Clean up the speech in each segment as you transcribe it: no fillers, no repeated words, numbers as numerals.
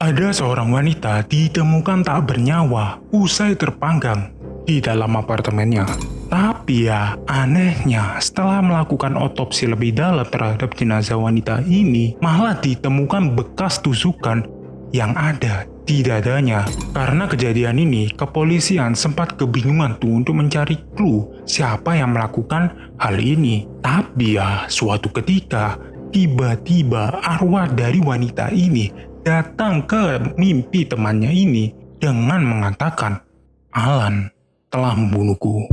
Ada seorang wanita ditemukan tak bernyawa usai terpanggang di dalam apartemennya. Tapi ya, anehnya setelah melakukan otopsi lebih dalam terhadap jenazah wanita ini, malah ditemukan bekas tusukan yang ada di dadanya. Karena kejadian ini, kepolisian sempat kebingungan tuh untuk mencari clue siapa yang melakukan hal ini. Tapi ya, suatu ketika, tiba-tiba arwah dari wanita ini datang ke mimpi temannya ini dengan mengatakan, "Alan telah membunuhku."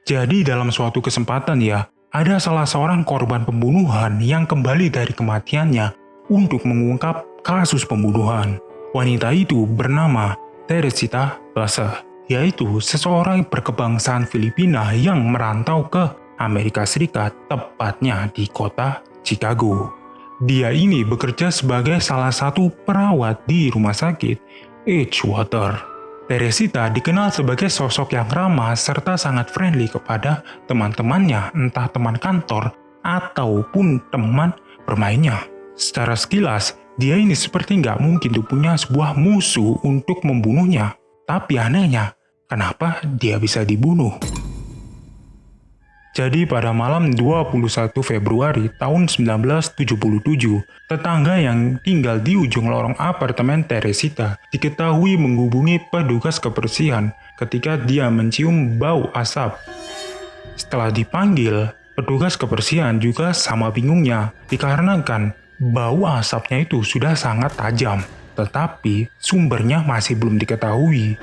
Jadi dalam suatu kesempatan ya, ada salah seorang korban pembunuhan yang kembali dari kematiannya untuk mengungkap kasus pembunuhan. Wanita itu bernama Teresita Basa, yaitu seseorang berkebangsaan Filipina yang merantau ke Amerika Serikat, tepatnya di kota Chicago. Dia ini bekerja sebagai salah satu perawat di rumah sakit Edgewater. Teresita dikenal sebagai sosok yang ramah serta sangat friendly kepada teman-temannya, entah teman kantor ataupun teman bermainnya. Secara sekilas, dia ini seperti nggak mungkin tuh punya sebuah musuh untuk membunuhnya. Tapi anehnya, kenapa dia bisa dibunuh? Jadi pada malam 21 Februari tahun 1977, tetangga yang tinggal di ujung lorong apartemen Teresita diketahui menghubungi petugas kebersihan ketika dia mencium bau asap. Setelah dipanggil, petugas kebersihan juga sama bingungnya dikarenakan bau asapnya itu sudah sangat tajam, tetapi sumbernya masih belum diketahui.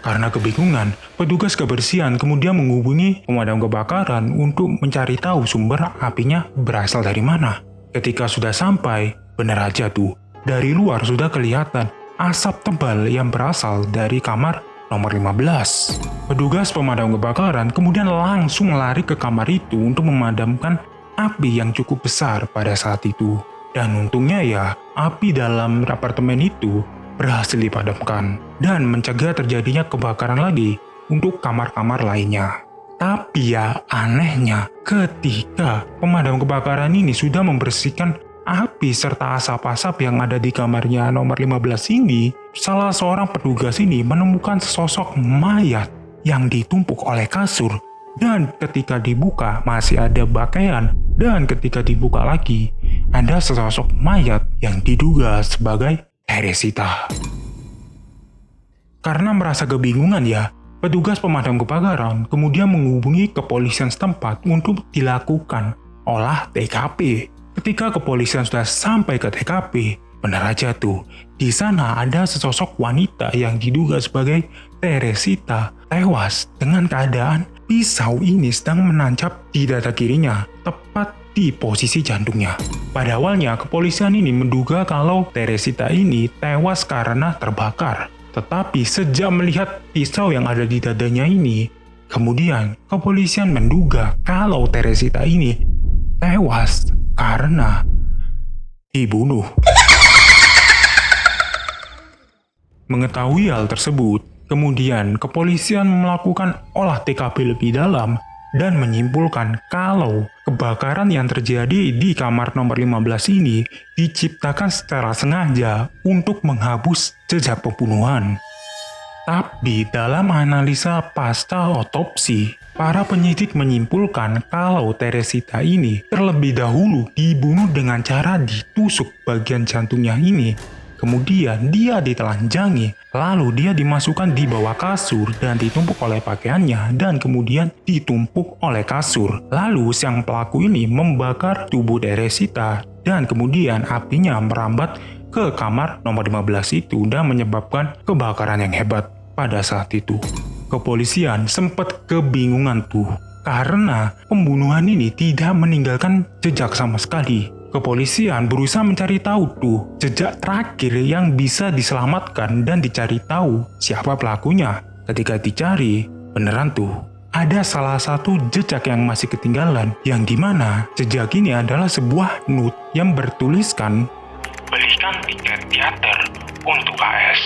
Karena kebingungan, petugas kebersihan kemudian menghubungi pemadam kebakaran untuk mencari tahu sumber apinya berasal dari mana. Ketika sudah sampai, benar aja tuh, dari luar sudah kelihatan asap tebal yang berasal dari kamar nomor 15. Petugas pemadam kebakaran kemudian langsung lari ke kamar itu untuk memadamkan api yang cukup besar pada saat itu. Dan untungnya ya, api dalam apartemen itu berhasil dipadamkan dan mencegah terjadinya kebakaran lagi untuk kamar-kamar lainnya. Tapi ya anehnya, ketika pemadam kebakaran ini sudah membersihkan api serta asap-asap yang ada di kamarnya nomor 15 ini, salah seorang petugas ini menemukan sesosok mayat yang ditumpuk oleh kasur. Dan ketika dibuka masih ada pakaian, dan ketika dibuka lagi ada sesosok mayat yang diduga sebagai Teresita. Karena merasa kebingungan ya, petugas pemadam kebakaran kemudian menghubungi kepolisian setempat untuk dilakukan olah TKP. Ketika kepolisian sudah sampai ke TKP, benar aja tuh, di sana ada sesosok wanita yang diduga sebagai Teresita tewas dengan keadaan pisau ini sedang menancap di dada kirinya, tepat di posisi jantungnya. Pada awalnya, kepolisian ini menduga kalau Teresita ini tewas karena terbakar. Tetapi sejak melihat pisau yang ada di dadanya ini, kemudian kepolisian menduga kalau Teresita ini tewas karena dibunuh. Mengetahui hal tersebut, kemudian kepolisian melakukan olah TKP lebih dalam dan menyimpulkan kalau kebakaran yang terjadi di kamar nomor 15 ini diciptakan secara sengaja untuk menghapus jejak pembunuhan. Tapi dalam analisa pasca otopsi, para penyidik menyimpulkan kalau Teresita ini terlebih dahulu dibunuh dengan cara ditusuk bagian jantungnya ini. Kemudian dia ditelanjangi, lalu dia dimasukkan di bawah kasur dan ditumpuk oleh pakaiannya dan kemudian ditumpuk oleh kasur. Lalu sang pelaku ini membakar tubuh Teresita dan kemudian apinya merambat ke kamar nomor 15 itu dan menyebabkan kebakaran yang hebat pada saat itu. Kepolisian sempat kebingungan tuh karena pembunuhan ini tidak meninggalkan jejak sama sekali. Kepolisian berusaha mencari tahu tuh jejak terakhir yang bisa diselamatkan dan dicari tahu siapa pelakunya. Ketika dicari, beneran tuh ada salah satu jejak yang masih ketinggalan, yang dimana jejak ini adalah sebuah note yang bertuliskan, "Belikan tiket teater untuk AS."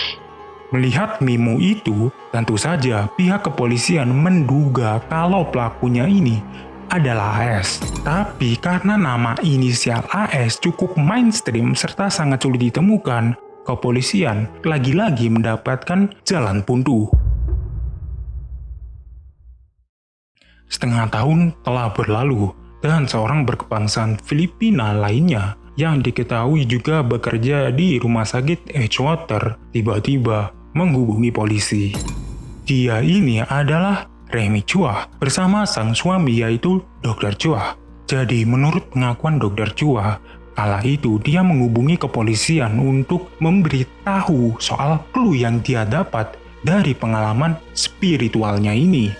Melihat memo itu, tentu saja pihak kepolisian menduga kalau pelakunya ini adalah AS. Tapi karena nama inisial AS cukup mainstream serta sangat sulit ditemukan, kepolisian lagi-lagi mendapatkan jalan buntu. Setengah tahun telah berlalu, dan seorang berkebangsaan Filipina lainnya yang diketahui juga bekerja di rumah sakit Edgewater tiba-tiba menghubungi polisi. Dia ini adalah Remy Chua bersama sang suami yaitu Dr. Chua. Jadi menurut pengakuan Dr. Chua, kala itu dia menghubungi kepolisian untuk memberitahu soal clue yang dia dapat dari pengalaman spiritualnya ini.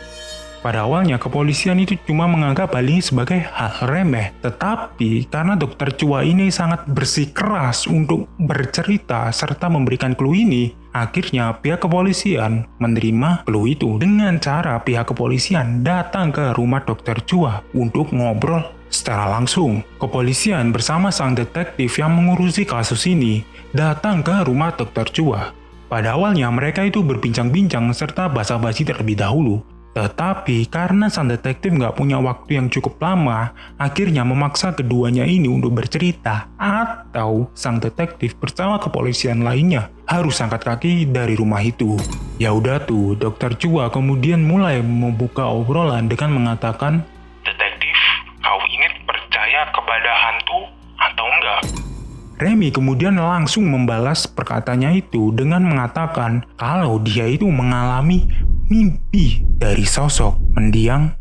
Pada awalnya kepolisian itu cuma menganggap hal ini sebagai hal remeh, tetapi karena Dr. Chua ini sangat bersikeras untuk bercerita serta memberikan clue ini, akhirnya pihak kepolisian menerima clue itu dengan cara pihak kepolisian datang ke rumah Dr. Chua untuk ngobrol secara langsung. Kepolisian bersama sang detektif yang mengurusi kasus ini datang ke rumah Dr. Chua. Pada awalnya mereka itu berbincang-bincang serta basa-basi terlebih dahulu. Tetapi karena sang detektif nggak punya waktu yang cukup lama, akhirnya memaksa keduanya ini untuk bercerita, atau sang detektif bersama kepolisian lainnya harus angkat kaki dari rumah itu. Ya udah tuh, Dr. Chua kemudian mulai membuka obrolan dengan mengatakan, "Detektif, kau ini percaya kepada hantu atau enggak?" Remy kemudian langsung membalas perkataannya itu dengan mengatakan kalau dia itu mengalami mimpi dari sosok mendiang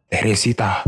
Teresita.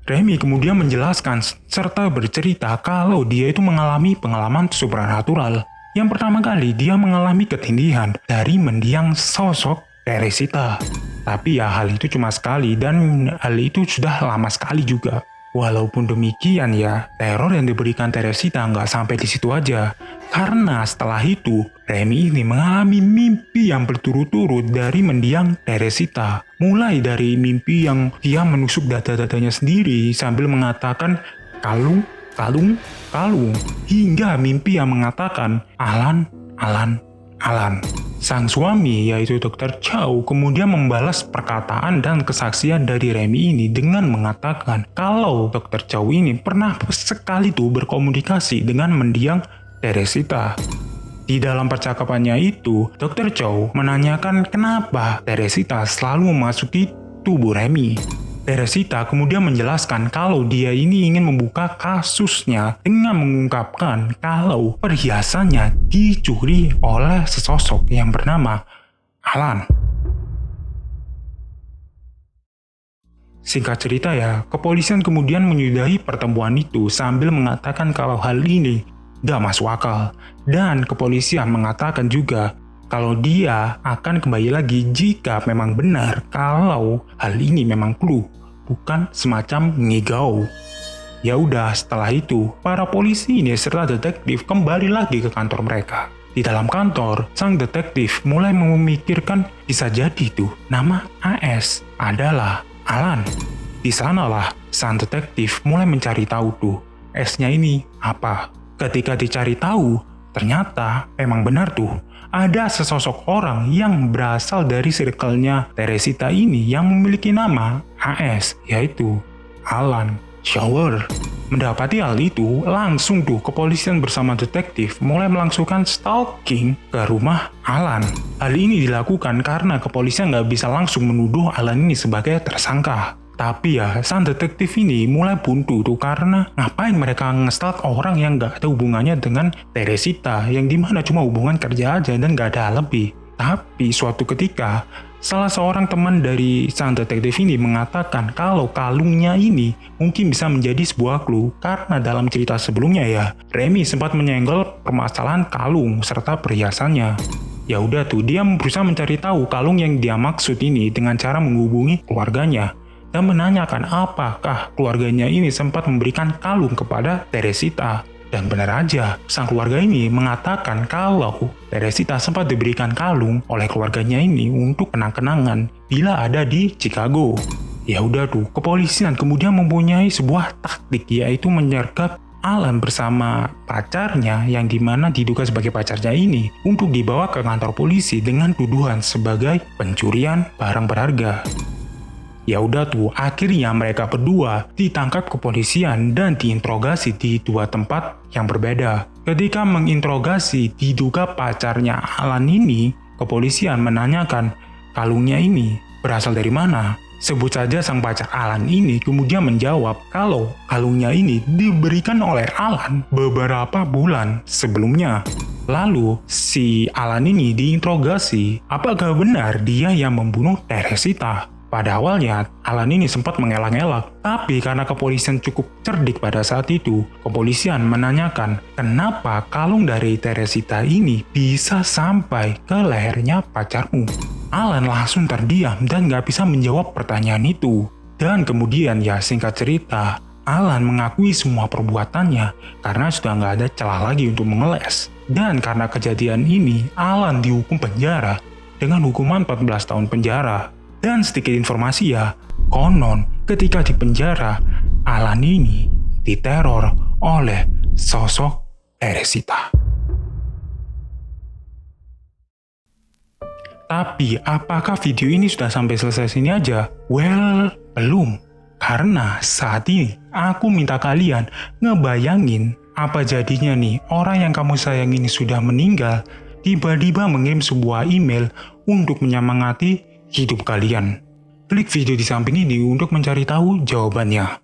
Remy kemudian menjelaskan serta bercerita kalau dia itu mengalami pengalaman supranatural. Yang pertama kali dia mengalami ketindihan dari mendiang sosok Teresita. Tapi ya hal itu cuma sekali dan hal itu sudah lama sekali juga. Walaupun demikian ya, teror yang diberikan Teresita nggak sampai di situ aja. Karena setelah itu, Remy ini mengalami mimpi yang berturut-turut dari mendiang Teresita. Mulai dari mimpi yang dia menusuk dada-dadanya sendiri sambil mengatakan kalung, kalung, kalung. Hingga mimpi yang mengatakan Alan, Alan, Alan. Sang suami yaitu Dr. Chow kemudian membalas perkataan dan kesaksian dari Remy ini dengan mengatakan kalau Dr. Chow ini pernah sekali tuh berkomunikasi dengan mendiang Teresita. Di dalam percakapannya itu, Dr. Chow menanyakan kenapa Teresita selalu memasuki tubuh Remy. Teresita kemudian menjelaskan kalau dia ini ingin membuka kasusnya dengan mengungkapkan kalau perhiasannya dicuri oleh sesosok yang bernama Alan. Singkat cerita ya, kepolisian kemudian menyudahi pertemuan itu sambil mengatakan kalau hal ini gak masuk akal. Dan kepolisian mengatakan juga kalau dia akan kembali lagi jika memang benar kalau hal ini memang clue, bukan semacam ngigau. Ya udah, setelah itu para polisi ini serta detektif kembali lagi ke kantor mereka. Di dalam kantor, sang detektif mulai memikirkan bisa jadi tuh nama AS adalah Alan. Di sanalah sang detektif mulai mencari tahu tuh S-nya ini apa. Ketika dicari tahu, ternyata emang benar tuh ada sesosok orang yang berasal dari circle-nya Teresita ini yang memiliki nama AS, yaitu Alan Shower. Mendapati hal itu, langsung tuh kepolisian bersama detektif mulai melangsungkan stalking ke rumah Alan. Hal ini dilakukan karena kepolisian nggak bisa langsung menuduh Alan ini sebagai tersangka. Tapi ya, sang detektif ini mulai buntu tuh karena ngapain mereka nge-stalk orang yang gak ada hubungannya dengan Teresita, yang dimana cuma hubungan kerja aja dan gak ada lebih. Tapi suatu ketika, salah seorang teman dari sang detektif ini mengatakan kalau kalungnya ini mungkin bisa menjadi sebuah clue karena dalam cerita sebelumnya ya, Remy sempat menyenggol permasalahan kalung serta perhiasannya. Ya udah tuh, dia berusaha mencari tahu kalung yang dia maksud ini dengan cara menghubungi keluarganya dan menanyakan apakah keluarganya ini sempat memberikan kalung kepada Teresita. Dan benar aja, sang keluarga ini mengatakan kalau Teresita sempat diberikan kalung oleh keluarganya ini untuk kenang-kenangan bila ada di Chicago. Ya udah tuh, kepolisian kemudian mempunyai sebuah taktik yaitu menyergap Alan bersama pacarnya yang dimana diduga sebagai pacarnya ini untuk dibawa ke kantor polisi dengan tuduhan sebagai pencurian barang berharga. Ya udah tuh, akhirnya mereka berdua ditangkap kepolisian dan diinterogasi di dua tempat yang berbeda. Ketika menginterogasi diduga pacarnya Alan ini, kepolisian menanyakan kalungnya ini berasal dari mana. Sebut saja sang pacar Alan ini kemudian menjawab kalau kalungnya ini diberikan oleh Alan beberapa bulan sebelumnya. Lalu si Alan ini diinterogasi apakah benar dia yang membunuh Teresita. Pada awalnya, Alan ini sempat mengelak-elak, tapi karena kepolisian cukup cerdik pada saat itu, kepolisian menanyakan kenapa kalung dari Teresita ini bisa sampai ke lehernya pacarmu. Alan langsung terdiam dan gak bisa menjawab pertanyaan itu. Dan kemudian ya singkat cerita, Alan mengakui semua perbuatannya karena sudah gak ada celah lagi untuk mengeles. Dan karena kejadian ini, Alan dihukum penjara dengan hukuman 14 tahun penjara. Dan sedikit informasi ya, konon ketika di penjara, Alan ini diteror oleh sosok Teresita. Tapi apakah video ini sudah sampai selesai sini aja? Well, belum. Karena saat ini aku minta kalian ngebayangin apa jadinya nih orang yang kamu sayang ini sudah meninggal, tiba-tiba mengirim sebuah email untuk menyemangati hidup kalian. Klik video di samping ini untuk mencari tahu jawabannya.